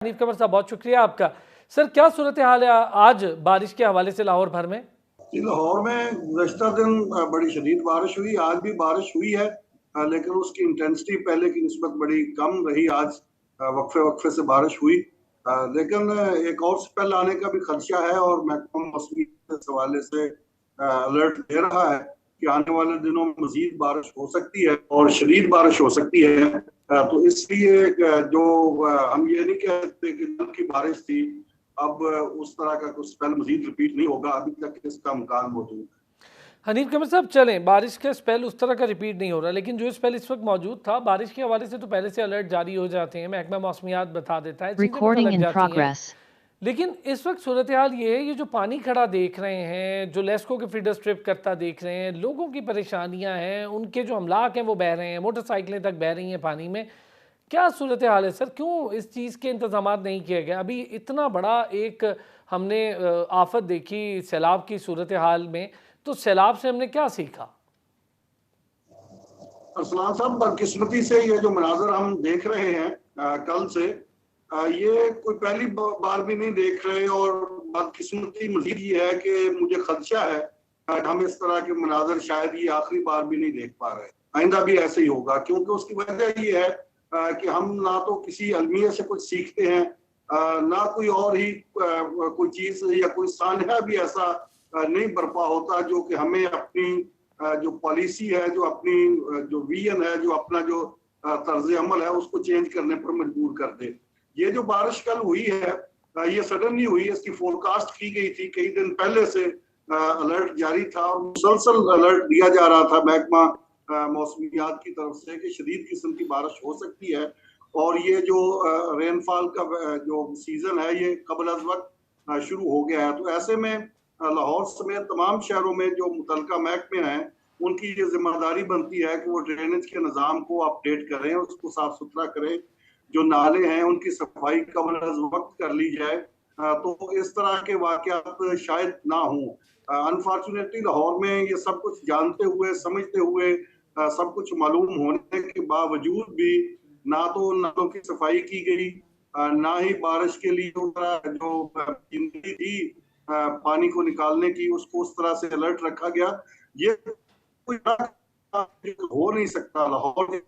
हनीफ कमर साहब, बहुत शुक्रिया आपका। सर, क्या सूरत हाल है आज बारिश के हवाले से लाहौर भर में? जी, लाहौर में गुज़श्ता दिन बड़ी शदीद बारिश हुई। आज भी बारिश हुई है, लेकिन उसकी इंटेंसिटी पहले की निस्बत बड़ी कम रही। आज वक्फे वक्फे से बारिश हुई, लेकिन एक और स्पेल आने का भी खदशा है और महकमा मौसमी इस हवाले से अलर्ट दे रहा है कि आने वाले दिनों में मजीद बारिश हो सकती है और शदीद बारिश हो सकती है। तो इसलिए जो हम ये नहीं कह सकते कि कल की बारिश थी, अब उस तरह का कुछ स्पेल मजीद रिपीट नहीं होगा। अभी तक इसका इम्कान मौजूद है। हनीफ कमर साहब, चलें, बारिश का स्पेल उस तरह का रिपीट नहीं हो रहा, लेकिन जो स्पेल इस वक्त मौजूद था बारिश के हवाले से तो पहले से अलर्ट जारी हो जाते हैं, महकमा मौसमियात बता देता है, चीज़ें पता लग जाती हैं। लेकिन इस वक्त सूरत हाल ये है, ये जो पानी खड़ा देख रहे हैं, जो लेस्को के फीडर स्ट्रिप करता देख रहे हैं, लोगों की परेशानियां हैं, उनके जो अमलाक हैं वो बह रहे हैं, मोटरसाइकिलें तक बह रही हैं पानी में। क्या सूरत हाल है सर? क्यों इस चीज़ के इंतजाम नहीं किए गए? अभी इतना बड़ा एक हमने आफत देखी सैलाब की सूरत हाल में, तो सैलाब से हमने क्या सीखा? अरसलान साहब, बदकिस्मती से ये जो मनाजर हम देख रहे हैं कल से, ये कोई पहली बार भी नहीं देख रहे। और बदकिस्मती मजीद ये है कि मुझे खदशा है हम इस तरह के मनाजर शायद ये आखिरी बार भी नहीं देख पा रहे। आइंदा भी ऐसे ही होगा, क्योंकि उसकी वजह ये है कि हम ना तो किसी अलमिया से कुछ सीखते हैं, ना कोई और ही कोई चीज या कोई सानहा भी ऐसा नहीं बरपा होता जो कि हमें अपनी जो पॉलिसी है, जो अपनी जो विजन है, जो अपना जो तर्ज अमल है, उसको चेंज करने पर मजबूर कर दे। ये जो बारिश कल हुई है, ये सडनली हुई है। इसकी फोरकास्ट की गई थी, कई दिन पहले से अलर्ट जारी था और मुसलसल अलर्ट दिया जा रहा था महकमा मौसमियात की तरफ से कि शदीद किस्म की बारिश हो सकती है। और ये जो रेनफॉल का जो सीजन है, ये कबल अज वक्त शुरू हो गया है। तो ऐसे में लाहौर समेत तमाम शहरों में जो मुतलका महकमे हैं, उनकी ये जिम्मेदारी बनती है कि वो ड्रेनेज के निज़ाम को अपडेट करें, उसको साफ सुथरा करें। जो नाले हैं उनकी सफाई कबल अज वक्त कर ली जाए, तो इस तरह के वाकयात शायद ना हों। अनफॉर्चुनेटली लाहौर में ये सब कुछ जानते हुए, समझते हुए, सब कुछ मालूम होने के बावजूद भी ना तो नालों की सफाई की गई, ना ही बारिश के लिए जो जिंदगी थी पानी को निकालने की, उसको उस तरह से अलर्ट रखा गया। ये कोई हो नहीं सकता। लाहौर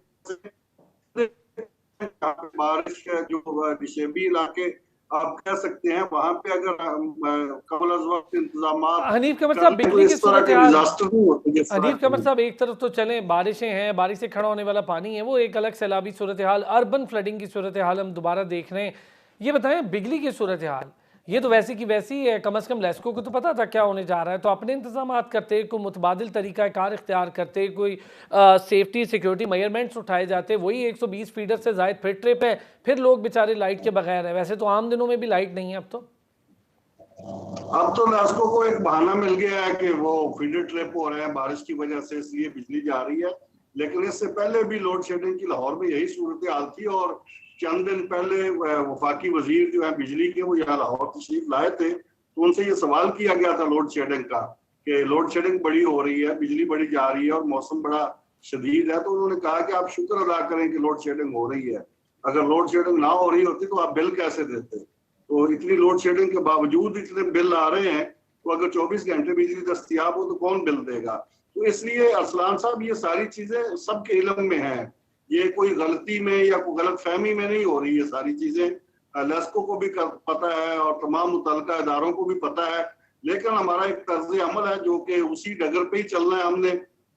बारिश का जो निशेबी इलाके आप कह सकते हैं, वहां पे अगर कबल अज वक्त इंतजाम हनीफ कमर साहब, बिजली की सूरत हाल, हनीफ कमर साहब, एक तरफ तो चलें बारिशें हैं, बारिश से खड़ा होने वाला पानी है, वो एक अलग सैलाबी सूरत हाल, अर्बन फ्लडिंग की सूरत हाल हम दोबारा देख रहे हैं। ये बताएं, बिजली की सूरत हाल ये तो वैसी की वैसी है। कम से कम लेस्को को तो पता था क्या होने जा रहा है, तो अपने इंतजाम करते, कोई मुतबादिल तरीका कार इख्तियार करते, कोई सेफ्टी सिक्योरिटी मेजरमेंट्स उठाए जाते। वही 120 फीडर से जायद फिर ट्रिप है, फिर लोग बेचारे लाइट के बगैर है। वैसे तो आम दिनों में भी लाइट नहीं है। अब तो लेस्को को एक बहाना मिल गया है कि वो फीडर ट्रिप हो रहे हैं बारिश की वजह से, इसलिए बिजली जा रही है। लेकिन इससे पहले भी लोड शेडिंग की लाहौर में यही सूरत हाल थी और चंद दिन पहले वफाकी वजीर जो है बिजली के, वो यहाँ लाहौर तशरीफ लाए थे, तो उनसे ये सवाल किया गया था लोड शेडिंग का कि लोड शेडिंग बड़ी हो रही है, बिजली बड़ी जा रही है और मौसम बड़ा शदीद है। तो उन्होंने कहा कि आप शुक्र अदा करें कि लोड शेडिंग हो रही है। अगर लोड शेडिंग ना हो रही होती तो आप बिल कैसे देते? तो इतनी लोड शेडिंग के बावजूद इतने बिल आ रहे हैं, तो अगर 24 घंटे बिजली दस्तयाब हो तो कौन बिल देगा? तो इसलिए अरसलान साहब, ये सारी चीजें सबके इल्म में हैं। ये कोई गलती में या कोई गलत फहमी में नहीं हो रही है। सारी चीजें लेस्को को भी पता है और तमाम मुतल्लिका इदारों को भी पता है। लेकिन हमारा एक तर्ज अमल है जो कि उसी डगर पे ही चलना है। हमने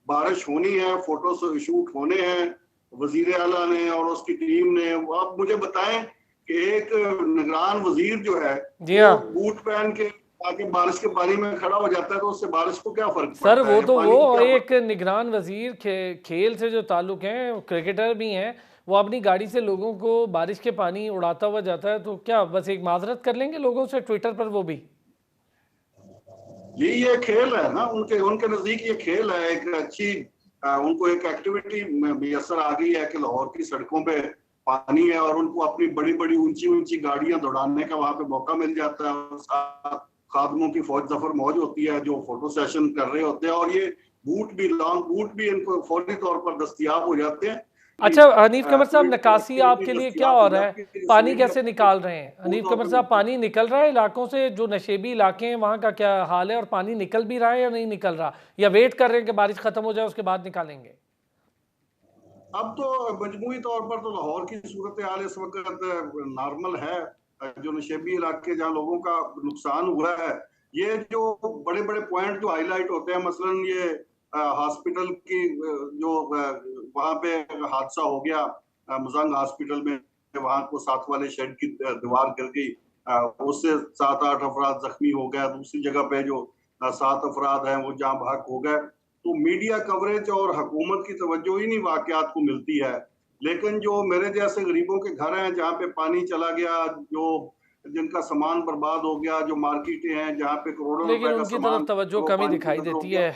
बारिश होनी है, फोटो शूट होने हैं, वजीर आला ने और उसकी टीम ने। आप मुझे बताएं कि एक निगरान वजीर जो है, बूट पहन के आके बारिश के पानी में खड़ा हो जाता है, तो उससे बारिश को क्या फर्क सर? वो तो वो एक निगरान वजीर खेल से जो ताल्लुक है, क्रिकेटर भी हैं, वो अपनी गाड़ी से लोगों को बारिश के पानी उड़ाता हुआ जाता है, तो क्या बस एक माजरत कर लेंगे लोगों से ट्विटर पर? वो भी ये खेल है ना, उनके नजदीक ये खेल है। एक अच्छी उनको एक एक्टिविटी मैसर आ गई है कि लाहौर की सड़कों पे पानी है और उनको अपनी बड़ी बड़ी ऊंची ऊंची गाड़ियां दौड़ाने का वहां पे मौका मिल जाता है। खादमों की फौज जफर मौज होती है जो फोटो सेशन कर रहे होते हैं, और ये बूट भी, लॉन्ग बूट भी इनको फौरी तौर पर दस्तयाब हो जाते हैं। अच्छा हनीफ कमर साहब, कोविड निकासी की आपके लिए क्या नफ्सियात हो हो रहा है? जाती है, पानी इसलिए कैसे अपने निकाल रहे हैं पूरे हनीफ तौर कमर पे साहब? मिलता है। पानी निकल रहा है इलाकों से, जो नशेबी इलाके हैं वहाँ का क्या हाल है? और पानी निकल भी रहा है या नहीं निकल रहा, या वेट कर रहे हैं कि बारिश खत्म हो जाए उसके बाद निकालेंगे? अब तो मजमूई तौर पर तो लाहौर की सूरत हाल इस वक्त नॉर्मल है। जो नशेबी इलाके जहाँ लोगों का नुकसान हुआ है, ये जो बड़े बड़े पॉइंट जो हाईलाइट होते हैं, मसलन ये हॉस्पिटल की जो वहाँ पे हादसा हो गया मुजंग हॉस्पिटल में, वहाँ को साथ वाले शेड की दीवार गिर गई, उससे 7-8 अफराद जख्मी हो गए। दूसरी जगह पे जो 7 अफराद हैं वो जहाँ भाग हो गए। तो मीडिया कवरेज और हुकूमत की तवज्जो ही नहीं वाकयात को मिलती है। लेकिन जो मेरे जैसे गरीबों के घर हैं जहाँ पे पानी चला गया, जो जिनका सामान बर्बाद हो गया, जो मार्केटें हैं जहाँ पे करोड़ों लेकिन रुपए का उनकी तरफ सामान तवज्जो वो कमी पानी के दिखाई अंदर हो देती गया, है।